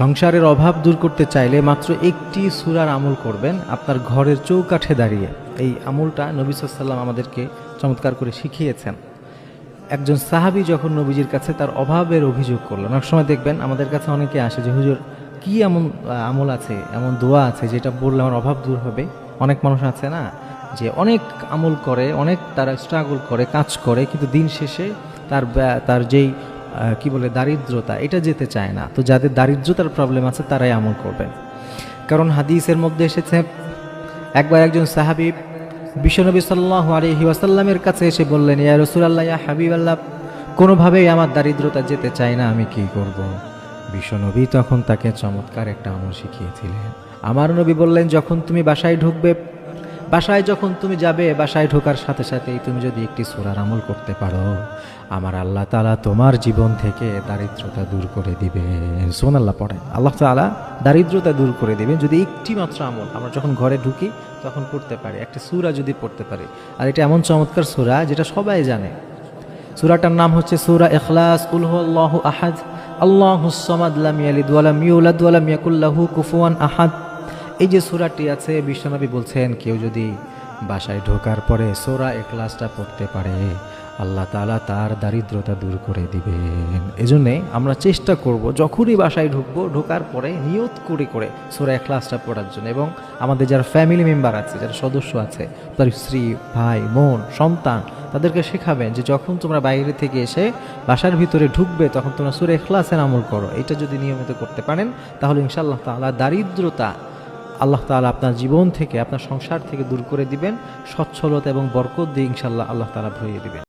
সংসারের অভাব দূর করতে চাইলে মাত্র একটি সূরার আমল করবেন আপনার ঘরের চৌকাঠে দাঁড়িয়ে। এই আমলটা নবী সাল্লাল্লাহু আলাইহি ওয়াসাল্লাম আমাদেরকে চমৎকার করে শিখিয়েছেন। একজন সাহাবী যখন নবীজির কাছে তার অভাবের অভিযোগ করলেন, অনেক সময় দেখবেন আমাদের কাছে অনেকে আসে যে হুজুর কি এমন আমল আছে, এমন দোয়া আছে যেটা বললে আমার অভাব দূর হবে। অনেক মানুষ আছে না যে অনেক আমল করে, অনেক তারা স্ট্রাগল করে, কাজ করে, কিন্তু দিন শেষে তার যেই কি বলে দারিদ্রতা, এটা যেতে চায় না। তো যাদের দারিদ্রতার প্রবলেম আছে তারাই আমল করবেন। কারণ হাদিসের মধ্যে এসেছে একবার একজন সাহাবী বিশ্বনবী সাল্লাল্লাহু আলাইহি ওয়াসাল্লামের কাছে এসে বললেন, ইয়া রাসূলুল্লাহ, ইয়া হাবিবাল্লাহ, কোনোভাবেই আমার দারিদ্রতা যেতে চায় না, আমি কি করব? বিশ্বনবী তখন তাকে চমৎকার একটা আমল শিখিয়েছিলেন। আমার নবী বললেন, যখন তুমি বাসায় ঢুকবে, বাসায় যখন তুমি যাবে, বাসায় ঢোকার সাথে সাথেই তুমি যদি একটি সূরার আমল করতে পারো, আমার আল্লাহ তাআলা তোমার জীবন থেকে দারিদ্রতা দূর করে দিবেন। সুবহানাল্লাহ পড়েন। আল্লাহ তাআলা দারিদ্রতা দূর করে দিবেন যদি একটি মাত্র আমল আমরা যখন ঘরে ঢুকি তখন পড়তে পারি, একটা সূরা যদি পড়তে পারি। আর এটা এমন চমৎকার সূরা যেটা সবাই জানে। সূরাটার নাম হচ্ছে সূরা ইখলাস। কুল হুয়াল্লাহু আহাদ, আল্লাহুস সামাদ, লাম ইয়ালিদ ওয়া লাম ইউলাদ ওয়া লাম ইয়াকুল লাহু কুফুয়ান আহাদ। এই যে সূরাটি আছে, বিশ্বনবী বলছেন কেউ যদি বাসায় ঢোকার পরে সূরা ইখলাসটা পড়তে পারে, আল্লাহ তাআলা তার দারিদ্রতা দূর করে দিবেন। এজন্যে আমরা চেষ্টা করব যখনই বাসায় ঢুকবো, ঢোকার পরে নিয়ত করে সূরা ইখলাসটা পড়ার জন্য। এবং আমাদের যারা ফ্যামিলি মেম্বার আছে, যারা সদস্য আছে, তার স্ত্রী, ভাই, বোন, সন্তান, তাদেরকে শেখাবেন যে যখন তোমরা বাইরে থেকে এসে বাসার ভিতরে ঢুকবে তখন তোমরা সূরা ইখলাসের আমল করো। এটা যদি নিয়মিত করতে পারেন তাহলে ইনশাআল্লাহ তাআলা দারিদ্রতা আল্লাহ তাআলা আপনার জীবন থেকে, আপনার সংসার থেকে দূর করে দিবেন। সচ্ছলতা এবং বরকত দিয়ে ইনশাআল্লাহ আল্লাহ তাআলা ভরিয়ে দিবেন।